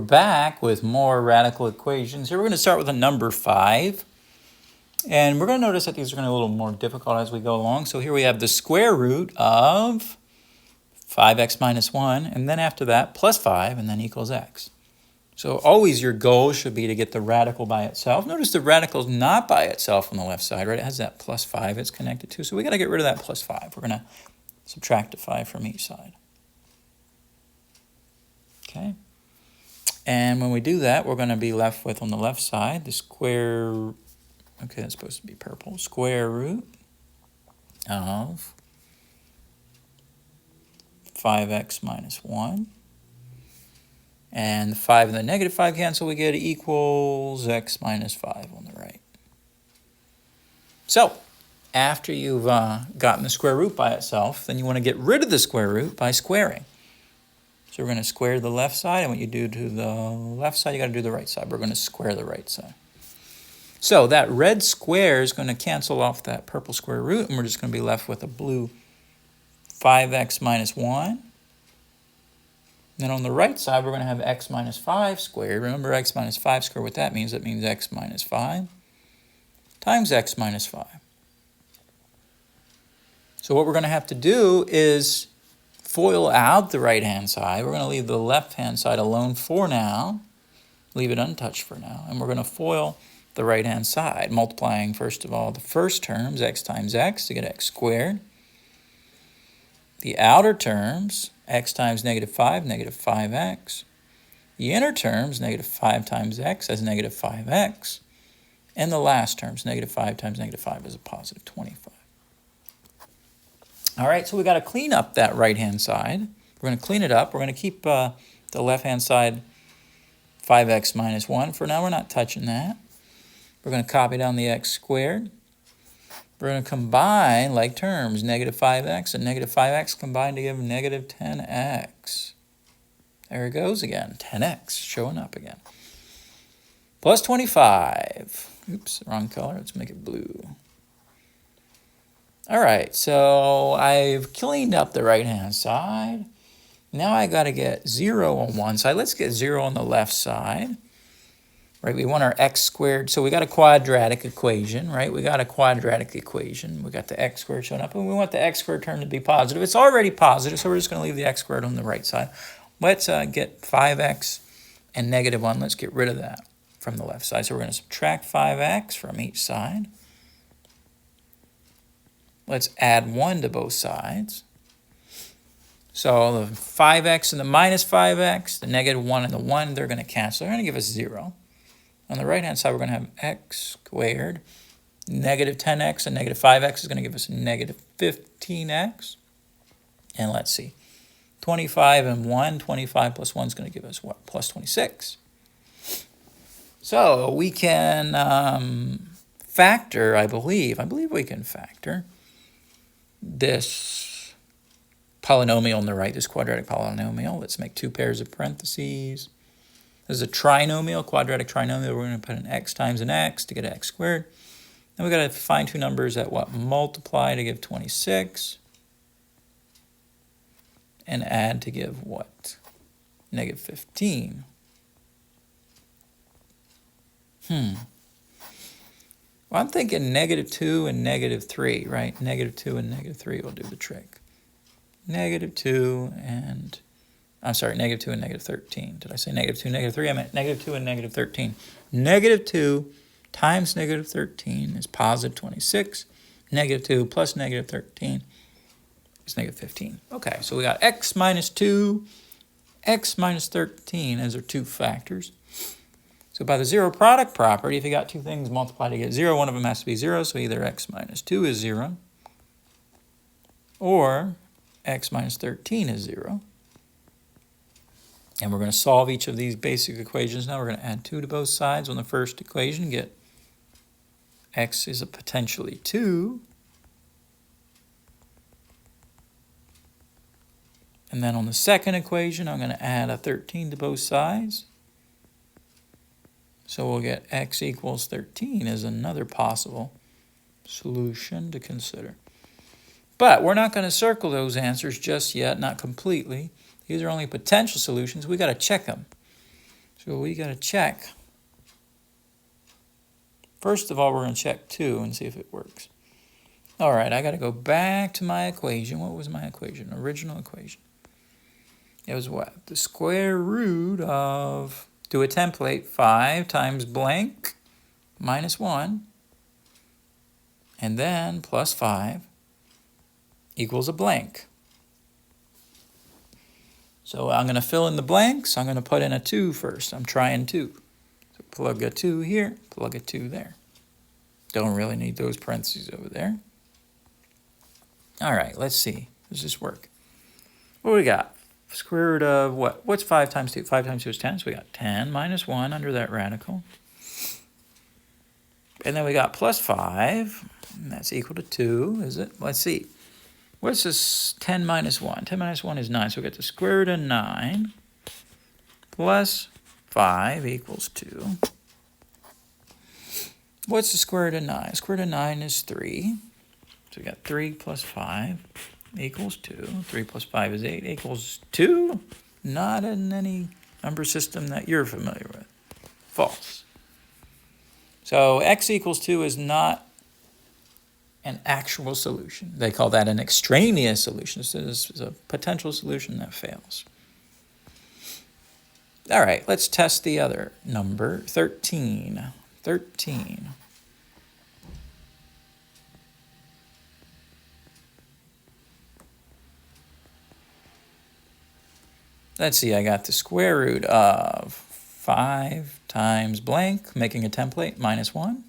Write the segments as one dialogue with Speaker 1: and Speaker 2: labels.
Speaker 1: back with more radical equations. Here we're going to start with a number 5. And we're going to notice that these are going to be a little more difficult as we go along. So here we have the square root of 5x minus 1. And then after that, plus 5, and then equals x. So always your goal should be to get the radical by itself. Notice the radical is not by itself on the left side, right? It has that plus 5 it's connected to. So we got to get rid of that plus 5. We're going to subtract a 5 from each side. Okay. And when we do that, we're going to be left with, on the left side, the square, okay, that's supposed to be purple, square root of 5x minus 1. And the 5 and the negative 5 cancel, we get equals x minus 5 on the right. So, after you've gotten the square root by itself, then you want to get rid of the square root by squaring. So we're going to square the left side, and what you do to the left side, you got to do the right side. We're going to square the right side. So that red square is going to cancel off that purple square root, and we're just going to be left with a blue 5x minus 1. Then on the right side, we're going to have x minus 5 squared. Remember x minus 5 squared, what that means? That means x minus 5 times x minus 5. So what we're going to have to do is FOIL out the right-hand side. We're going to leave the left-hand side alone for now. Leave it untouched for now. And we're going to FOIL the right-hand side, multiplying, first of all, the first terms, x times x, to get x squared. The outer terms, x times negative 5x. The inner terms, negative 5 times x, as negative 5x. And the last terms, negative 5 times negative 5 is a positive 25. All right, so we got to clean up that right-hand side. We're going to clean it up. We're going to keep the left-hand side 5x minus 1. For now, we're not touching that. We're going to copy down the x squared. We're going to combine like terms, negative 5x and negative 5x combine to give negative 10x. There it goes again, 10x showing up again. Plus 25. Oops, wrong color. Let's make it blue. All right, so I've cleaned up the right-hand side. Now I got to get 0 on one side. Let's get 0 on the left side. Right, we want our x squared, so we got a quadratic equation, right? We got a quadratic equation. We got the x squared showing up, and we want the x squared term to be positive. It's already positive, so we're just going to leave the x squared on the right side. Let's get 5x and negative 1. Let's get rid of that from the left side. So we're going to subtract 5x from each side. Let's add 1 to both sides. So the 5x and the minus 5x, the negative 1 and the 1, they're going to cancel. They're going to give us 0. On the right-hand side, we're going to have x squared. Negative 10x and negative 5x is going to give us negative 15x. And let's see. 25 and 1. 25 plus 1 is going to give us what? Plus 26. So we can factor, I believe we can factor this polynomial on the right, this quadratic polynomial. Let's make 2 pairs of parentheses. This is a trinomial, quadratic trinomial. We're going to put an x times an x to get x squared. Then we've got to find 2 numbers that what? Multiply to give 26. And add to give what? Negative 15. Well, I'm thinking negative 2 and negative 3, right? Negative 2 and negative 3 will do the trick. Negative 2 and... I'm sorry, negative 2 and negative 13. Did I say negative 2, negative 3? I meant negative 2 and negative 13. Negative 2 times negative 13 is positive 26. Negative 2 plus negative 13 is negative 15. Okay, so we got x minus 2, x minus 13 as our 2 factors. So by the zero product property, if you got 2 things multiplied to get 0, one of them has to be 0, so either x minus 2 is 0 or x minus 13 is 0. And we're going to solve each of these basic equations now. We're going to add 2 to both sides on the first equation, get x is a potentially 2. And then on the second equation, I'm going to add a 13 to both sides. So we'll get x equals 13 as another possible solution to consider. But we're not going to circle those answers just yet, not completely. These are only potential solutions. We've got to check them. So So we got to check. First of all, we're going to check 2 and see if it works. All right, I got to go back to my equation. What was my equation? Original equation. It was what? The square root of, do a template, 5 times blank minus 1, and then plus 5 equals a blank. So I'm going to fill in the blanks. I'm going to put in a 2 first. I'm trying 2. So plug a 2 here, plug a 2 there. Don't really need those parentheses over there. All right, let's see. Does this work? What do we got? Square root of what? What's 5 times 2? 5 times 2 is 10, so we got 10 minus 1 under that radical. And then we got plus 5, and that's equal to 2, is it? Let's see. What's this 10 minus 1? 10 minus 1 is 9, so we get the square root of 9 plus 5 equals 2. What's the square root of 9? Square root of 9 is 3. So we got 3 plus 5 equals 2. 3 plus 5 is 8 equals 2. Not in any number system that you're familiar with. False. So x equals 2 is not an actual solution. They call that an extraneous solution. So this is a potential solution that fails. All right, let's test the other number, 13. 13. Let's see, I got the square root of 5 times blank, making a template, minus 1.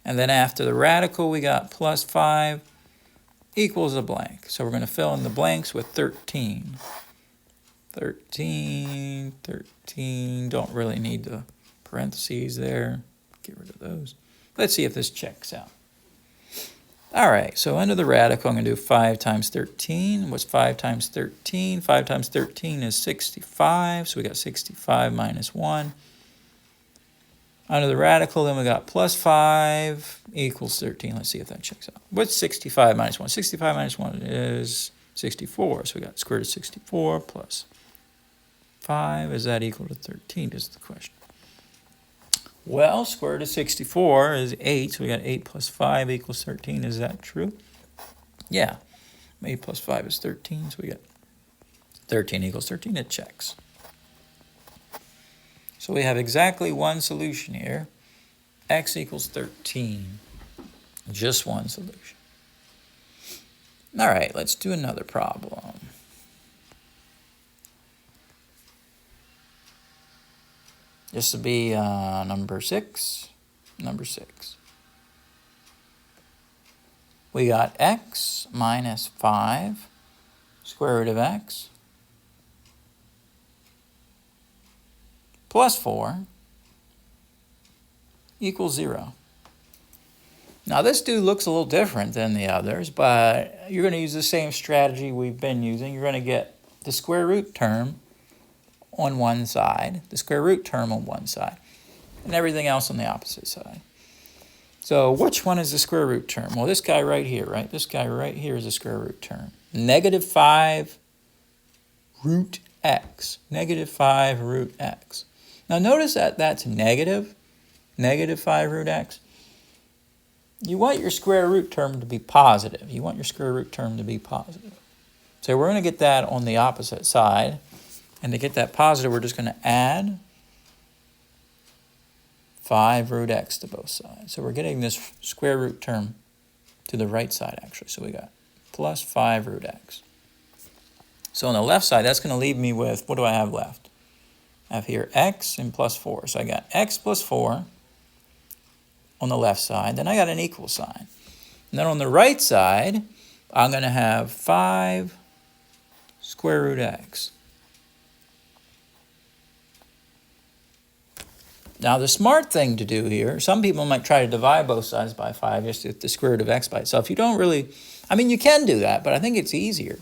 Speaker 1: And then after the radical, we got plus 5 equals a blank. So we're going to fill in the blanks with 13. 13, 13. Don't really need the parentheses there. Get rid of those. Let's see if this checks out. All right, so under the radical, I'm going to do 5 times 13. What's 5 times 13? 5 times 13 is 65. So we got 65 minus 1. Under the radical, then we got plus 5 equals 13. Let's see if that checks out. What's 65 minus 1? 65 minus 1 is 64. So we got square root of 64 plus 5. Is that equal to 13 is the question. Well, square root of 64 is 8. So we got 8 plus 5 equals 13. Is that true? Yeah. 8 plus 5 is 13. So we got 13 equals 13. It checks. So we have exactly one solution here. X equals 13. Just one solution. All right, let's do another problem. This will be number 6. Number 6. We got x minus 5, square root of x, plus 4 equals 0. Now this dude looks a little different than the others, but you're going to use the same strategy we've been using. You're going to get the square root term on one side, the square root term on one side, and everything else on the opposite side. So which one is the square root term? Well, this guy right here, right? This guy right here is the square root term. Negative 5 root x. Negative 5 root x. Now notice that that's negative 5 root x. You want your square root term to be positive. You want your square root term to be positive. So we're going to get that on the opposite side. And to get that positive, we're just going to add 5 root x to both sides. So we're getting this square root term to the right side, actually. So we got plus 5 root x. So on the left side, that's going to leave me with, what do I have left? I have here x and plus 4. So I got x plus 4 on the left side. Then I got an equal sign. And then on the right side, I'm going to have 5 square root x. Now, the smart thing to do here, some people might try to divide both sides by 5, just get the square root of x by itself. You don't really, I mean, you can do that, but I think it's easier.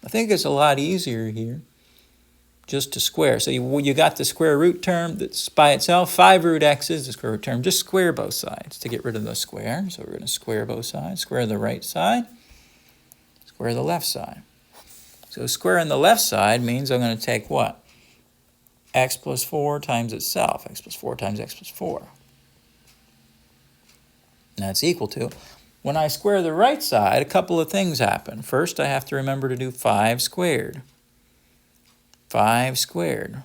Speaker 1: I think it's a lot easier here just to square. So you got the square root term that's by itself. 5 root x is the square root term. Just square both sides to get rid of the square. So we're going to square both sides. Square the right side. Square the left side. So squaring the left side means I'm going to take what? x plus 4 times itself, x plus 4 times x plus 4. And that's equal to, when I square the right side, a couple of things happen. First, I have to remember to do 5 squared. 5 squared.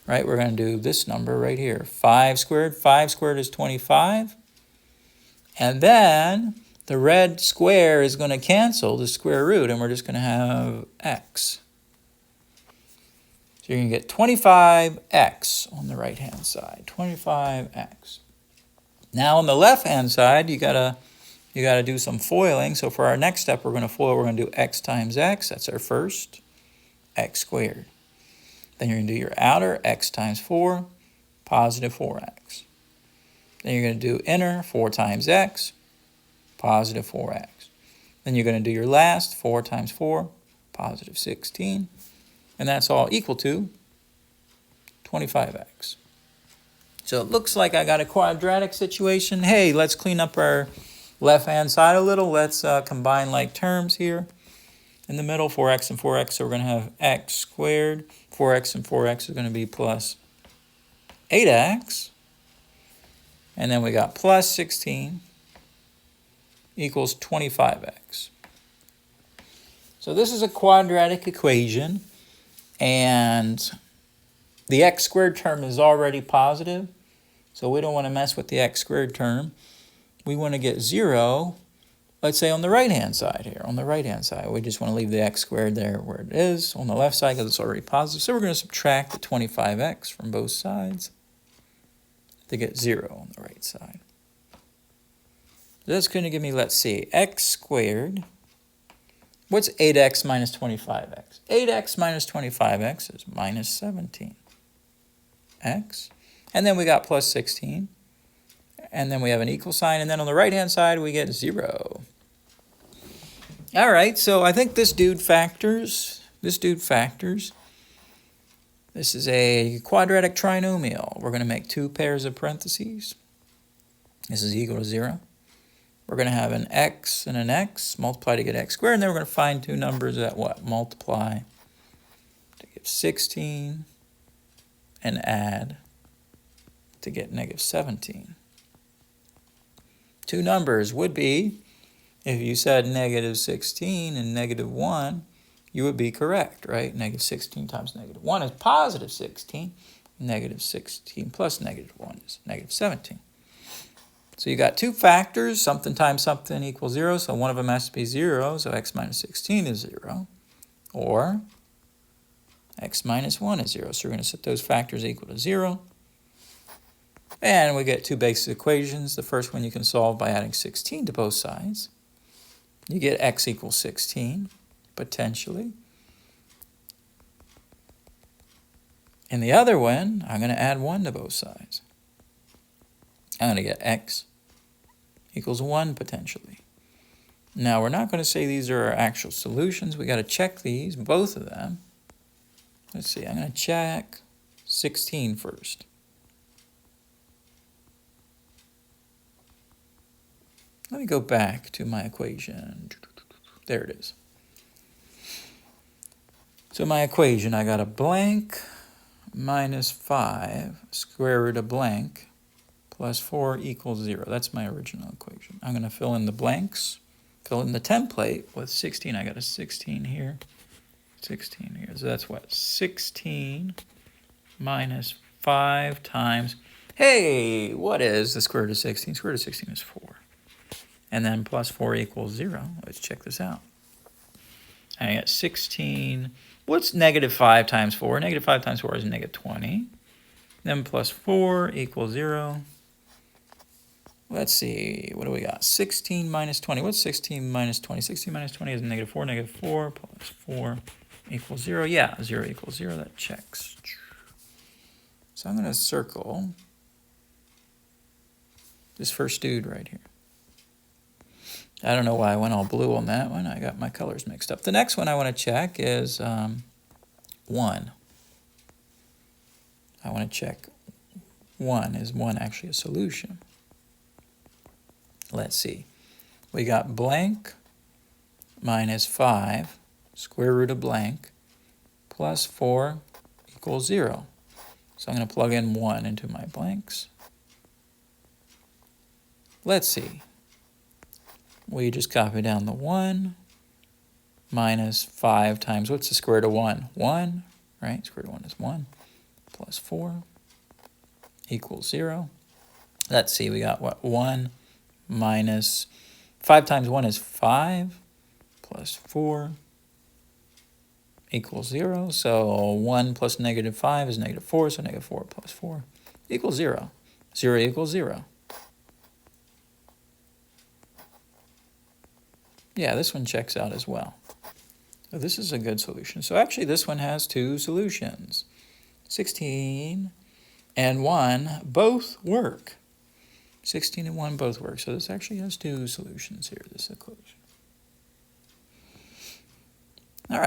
Speaker 1: Right, we're going to do this number right here. 5 squared is 25. And then the red square is going to cancel the square root, and we're just going to have x. So you're going to get 25x on the right-hand side, 25x. Now on the left-hand side, you gotta do some foiling. So for our next step, we're going to foil. We're going to do x times x. That's our first, x squared. Then you're going to do your outer, x times 4, positive 4x. Then you're going to do inner, 4 times x, positive 4x. Then you're going to do your last, 4 times 4, positive 16. And that's all equal to 25x. So it looks like I got a quadratic situation. Hey, let's clean up our left-hand side a little. Let's combine like terms here. In the middle, 4x and 4x, so we're going to have x squared. 4x and 4x is going to be plus 8x. And then we got plus 16 equals 25x. So this is a quadratic equation, and the x squared term is already positive, so we don't want to mess with the x squared term. We want to get 0, let's say on the right-hand side here. On the right-hand side, we just want to leave the x squared there where it is on the left side because it's already positive. So we're going to subtract the 25x from both sides to get 0 on the right side. That's going to give me, let's see, x squared. What's 8x minus 25x? 8x minus 25x is minus 17x. And then we got plus 16. And then we have an equal sign. And then on the right-hand side, we get 0. All right, so I think this dude factors. This is a quadratic trinomial. We're going to make 2 pairs of parentheses. This is equal to 0. We're going to have an x and an x, multiply to get x squared, and then we're going to find 2 numbers that what? Multiply to give 16 and add to get negative 17. 2 numbers would be, if you said negative 16 and negative 1, you would be correct, right? Negative 16 times negative 1 is positive 16. Negative 16 plus negative 1 is negative 17. So you got 2 factors, something times something equals 0, so one of them has to be 0, so x minus 16 is 0. Or x minus 1 is 0, so we're going to set those factors equal to 0. And we get 2 basic equations. The first one you can solve by adding 16 to both sides. You get x equals 16, potentially. In the other one, I'm going to add 1 to both sides. I'm going to get x equals 1 potentially. Now, we're not going to say these are our actual solutions. We got to check these, both of them. Let's see, I'm going to check 16 first. Let me go back to my equation. There it is. So my equation, I got a blank minus 5 square root of blank plus 4 equals 0. That's my original equation. I'm going to fill in the blanks, fill in the template with 16. I got a 16 here, 16 here. So that's what? 16 minus 5 times, hey, what is the square root of 16? Square root of 16 is 4. And then plus 4 equals 0. Let's check this out. I got 16. What's negative 5 times 4? Negative 5 times 4 is negative 20. Then plus 4 equals 0. Let's see, what do we got? 16 minus 20. What's 16 minus 20? 16 minus 20 is negative 4. Negative 4 plus 4 equals 0. Yeah, 0 equals 0. That checks. So I'm going to circle this first dude right here. I don't know why I went all blue on that one. I got my colors mixed up. The next one I want to check is 1. I want to check 1. Is 1 actually a solution? Let's see. We got blank minus 5 square root of blank plus 4 equals 0. So I'm going to plug in 1 into my blanks. Let's see. We just copy down the 1 minus 5 times, what's the square root of 1? 1, right? Square root of 1 is 1 plus 4 equals 0. Let's see, we got what? 1 minus 5 times 1 is 5 plus 4 equals 0. So 1 plus negative 5 is negative 4, so negative 4 plus 4 equals 0. 0 equals 0. Yeah, this one checks out as well. So this is a good solution. So actually this one has 2 solutions. 16 and 1 both work. 16 and 1 both work. So this actually has 2 solutions here, this equation.